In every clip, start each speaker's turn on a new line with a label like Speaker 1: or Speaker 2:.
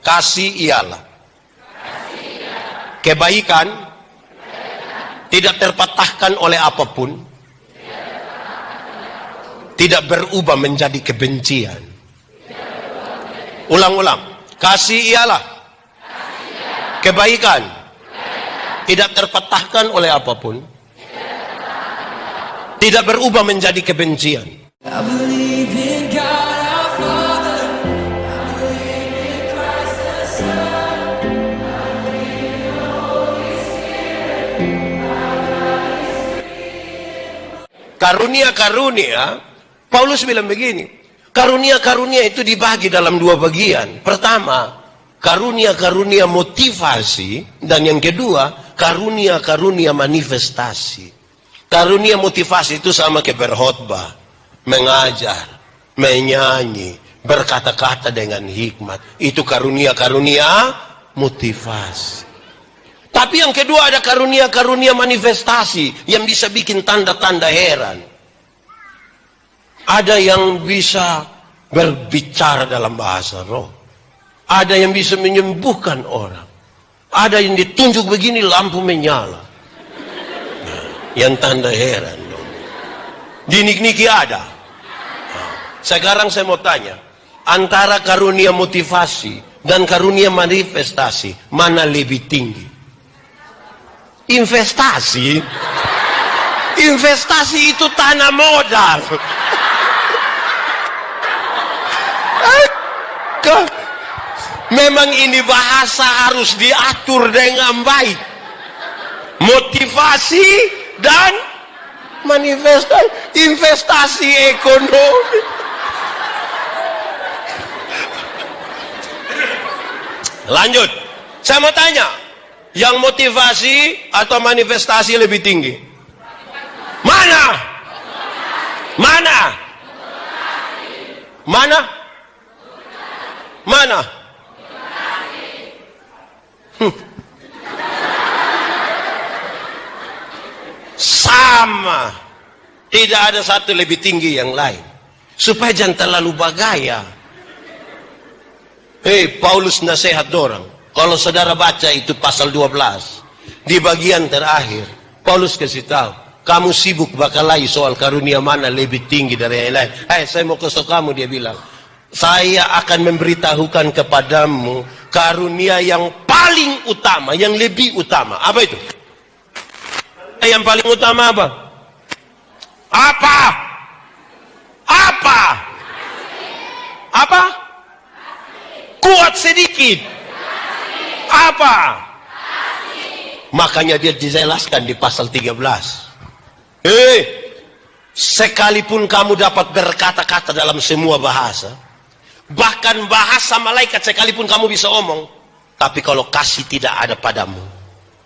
Speaker 1: Kasih ialah kebaikan tidak terpatahkan oleh apapun, tidak berubah menjadi kebencian. Ulang-ulang. Kasih ialah kebaikan tidak terpatahkan oleh apapun, tidak berubah menjadi kebencian.
Speaker 2: I believe in God our Father. I believe in Christ the Son. I believe in the Holy Spirit.
Speaker 1: Karunia-karunia, Paulus bilang begini, karunia-karunia itu dibagi dalam dua bagian. Pertama, karunia-karunia motivasi, dan yang kedua, karunia-karunia manifestasi. Karunia motivasi itu sama kayak berkhotbah, mengajar, menyanyi, berkata-kata dengan hikmat. Itu karunia-karunia motivasi. Tapi yang kedua ada karunia-karunia manifestasi yang bisa bikin tanda-tanda heran. Ada yang bisa berbicara dalam bahasa roh. Ada yang bisa menyembuhkan orang. Ada yang ditunjuk begini lampu menyala. Nah, yang tanda heran. Di Niki ada. Sekarang saya mau tanya, antara karunia motivasi dan karunia manifestasi, mana lebih tinggi? Investasi. Investasi itu tanah modal. Memang ini bahasa harus diatur dengan baik. Motivasi dan manifestasi, investasi ekonomi. Lanjut, saya mau tanya, yang motivasi atau manifestasi lebih tinggi? Mana? Mana? Mana? Mana? Sama. Tidak ada satu lebih tinggi yang lain. Supaya jangan terlalu bagaya. Paulus nasihat dorang. Kalau saudara baca itu pasal 12. Di bagian terakhir. Paulus kasih tahu. Kamu sibuk bakalai soal karunia mana lebih tinggi dari yang lain. Saya mau kasih kamu, dia bilang. Saya akan memberitahukan kepadamu karunia yang paling utama, yang lebih utama. Apa itu? Yang paling utama apa? Apa? Apa? Apa? Kuat sedikit. Apa? Makanya dia dijelaskan di pasal 13. Sekalipun kamu dapat berkata-kata dalam semua bahasa, bahkan bahasa malaikat sekalipun kamu bisa omong, tapi kalau kasih tidak ada padamu,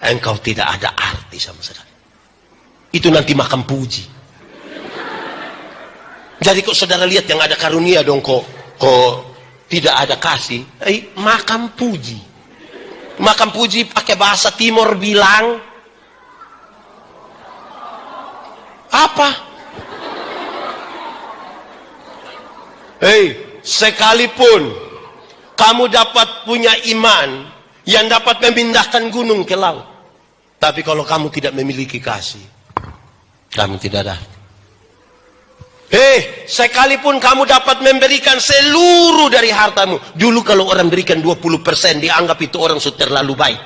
Speaker 1: engkau tidak ada arti sama sekali. Itu nanti makan puji. Jadi kok saudara lihat yang ada karunia dong, kok tidak ada kasih, makan puji. Makan puji pakai bahasa Timur bilang apa? Sekalipun kamu dapat punya iman yang dapat memindahkan gunung ke laut, tapi kalau kamu tidak memiliki kasih, kamu tidak ada. Sekalipun kamu dapat memberikan seluruh dari hartamu. Dulu kalau orang berikan 20%, dianggap itu orang sudah terlalu baik.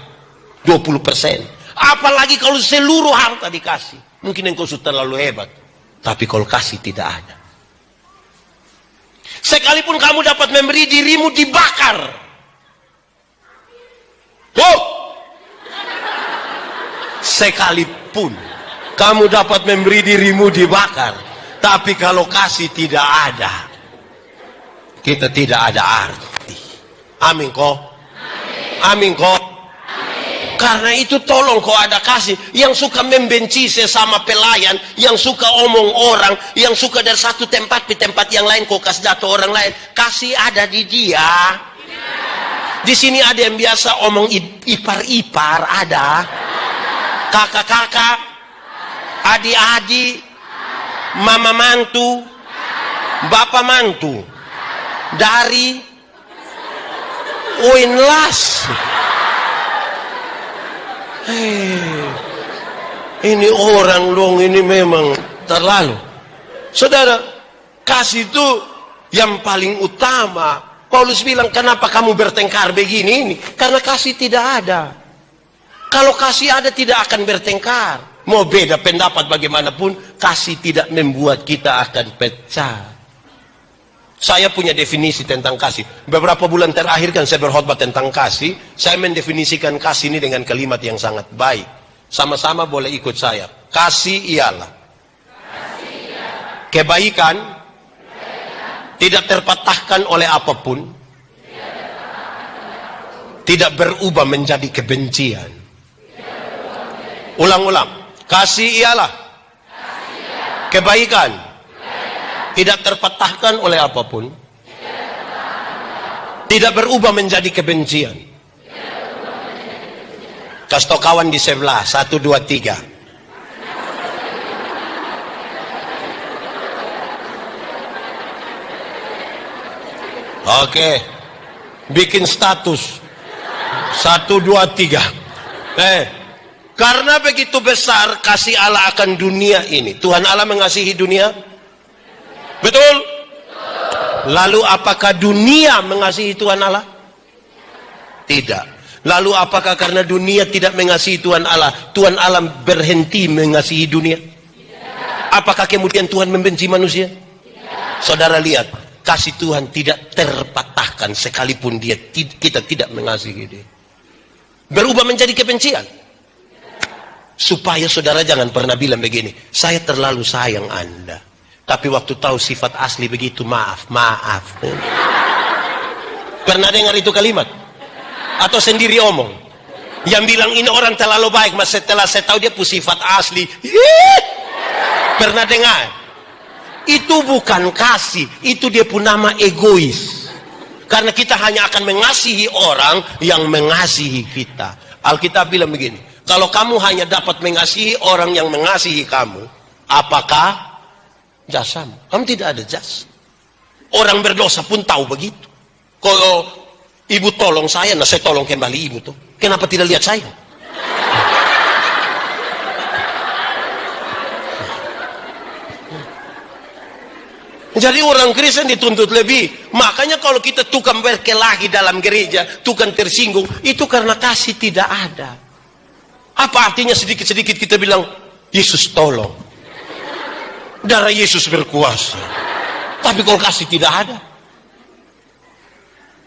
Speaker 1: 20%. Apalagi kalau seluruh harta dikasih. Mungkin engkau sudah terlalu hebat. Tapi kalau kasih tidak ada. Sekalipun kamu dapat memberi dirimu dibakar. Sekalipun kamu dapat memberi dirimu dibakar, tapi kalau kasih tidak ada, kita tidak ada arti. Amin kok? Amin kok? Karena itu tolong kok ada kasih. Yang suka membenci sesama pelayan, yang suka omong orang, yang suka dari satu tempat ke tempat yang lain kok kasih jatuh orang lain. Kasih ada di dia. Di sini ada yang biasa omong ipar-ipar, ada. Kakak-kakak, adik-adik, mama mantu, bapak mantu. Dari oin las. Ini orang dong, ini memang terlalu. Saudara, kasih itu yang paling utama. Paulus bilang, kenapa kamu bertengkar begini? Ini karena kasih tidak ada. Kalau kasih ada, tidak akan bertengkar. Mau beda pendapat bagaimanapun, kasih tidak membuat kita akan pecah. Saya punya definisi tentang kasih. Beberapa bulan terakhir kan saya berkhotbah tentang kasih. Saya mendefinisikan kasih ini dengan kalimat yang sangat baik. Sama-sama boleh ikut saya. Kasih ialah kebaikan, tidak terpatahkan oleh apapun, tidak berubah menjadi kebencian. Ulang-ulang. Kasih ialah kebaikan, tidak terpatahkan oleh apapun, tidak berubah menjadi kebencian. Kasih tau kawan di sebelah. 1, 2, 3. Oke. Bikin status. 1, 2, 3. Karena begitu besar kasih Allah akan dunia ini. Tuhan Allah mengasihi dunia. Betul? Lalu apakah dunia mengasihi Tuhan Allah? Tidak. Lalu apakah karena dunia tidak mengasihi Tuhan Allah, Tuhan Allah berhenti mengasihi dunia? Apakah kemudian Tuhan membenci manusia? Saudara lihat, kasih Tuhan tidak terpatahkan sekalipun kita tidak mengasihi dia. Berubah menjadi kebencian. Supaya saudara jangan pernah bilang begini, saya terlalu sayang Anda. Tapi waktu tahu sifat asli begitu, maaf. Pernah dengar itu kalimat? Atau sendiri omong? Yang bilang ini orang terlalu baik, mas setelah saya tahu dia punya sifat asli. Pernah dengar? Itu bukan kasih, itu dia punya nama egois. Karena kita hanya akan mengasihi orang yang mengasihi kita. Alkitab bilang begini, kalau kamu hanya dapat mengasihi orang yang mengasihi kamu, apakah jasamu? Kamu tidak ada jasa. Orang berdosa pun tahu begitu. Kalau ibu tolong saya, nah saya tolong kembali ibu tuh. Kenapa tidak lihat saya? Jadi orang Kristen dituntut lebih. Makanya kalau kita tukang berkelahi dalam gereja, tukang tersinggung, itu karena kasih tidak ada. Apa artinya sedikit-sedikit kita bilang, Yesus tolong. Darah Yesus berkuasa. Tapi kalau kasih tidak ada.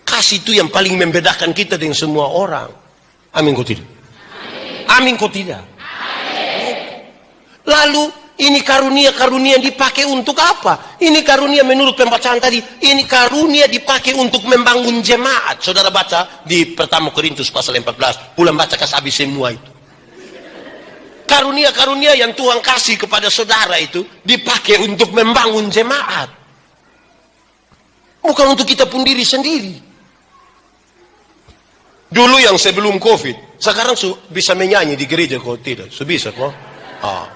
Speaker 1: Kasih itu yang paling membedakan kita dengan semua orang. Amin kok tidak? Amin kok tidak? Lalu ini karunia-karunia dipakai untuk apa? Ini karunia menurut pembacaan tadi, ini karunia dipakai untuk membangun jemaat. Saudara baca di pertama Korintus pasal 14. Pulang baca kasih habis semua itu. Karunia-karunia yang Tuhan kasih kepada saudara itu dipakai untuk membangun jemaat. Bukan untuk kita pun diri sendiri. Dulu yang sebelum COVID, sekarang bisa menyanyi di gereja kok tidak? Bisa kok?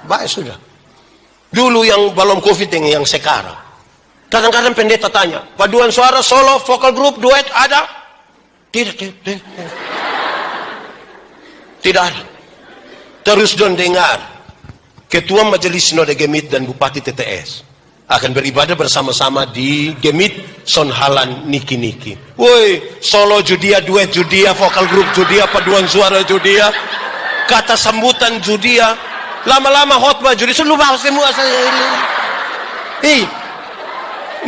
Speaker 1: Baik sudah. Dulu yang belum COVID yang sekarang. Kadang-kadang pendeta tanya, paduan suara, solo, vokal group, duet ada? Tidak ada. Terus don dengar, Ketua Majelis Sinode Gemit dan Bupati TTS akan beribadah bersama-sama di Gemit Sonhalan Niki-Niki. Woi, solo judia, duet judia, vokal grup judia, paduan suara judia, kata sambutan judia, lama-lama khotbah judia, seluruh bahas semua saya ini.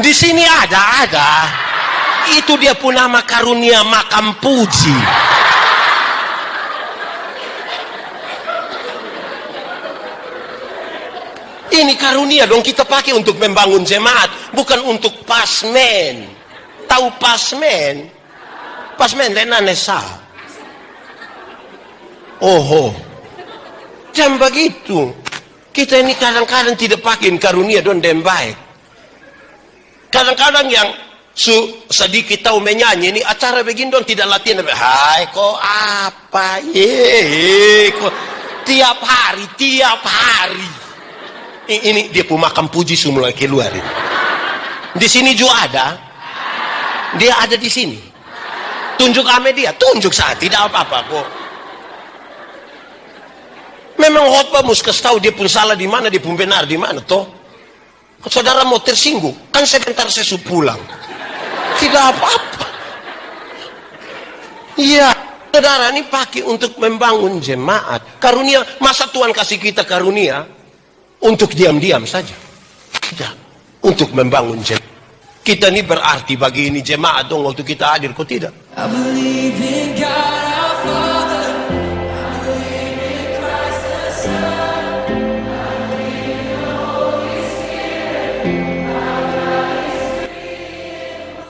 Speaker 1: Di sini ada. Itu dia pun nama karunia makam puji. Ini karunia dong kita pakai untuk membangun jemaat, bukan untuk pasmen. Tahu pasmen? Pasmen lenanesa. Jangan begitu. Kita ini kadang-kadang tidak pakai karunia don dan baik. Kadang-kadang yang sedikit tahu menyanyi ini acara begini don tidak latihan. Hai kok apa? Kok tiap hari. Ini dia punya makam puji semula keluar ini. Di sini juga ada. Dia ada di sini. tunjuk ame dia, tunjuk saat, tidak apa-apa kok. Memang khotbah mesti kasih tahu dia pun salah di mana, dia pun benar di mana toh. Saudara mau tersinggung, kan sebentar saya sudah pulang. Tidak apa-apa. Iya, saudara ini pakai untuk membangun jemaat. Karunia, masa Tuhan kasih kita karunia untuk diam-diam saja? Tidak, untuk membangun jemaat. Kita ini berarti bagi ini jemaat dong waktu kita hadir, kok tidak?
Speaker 2: I believe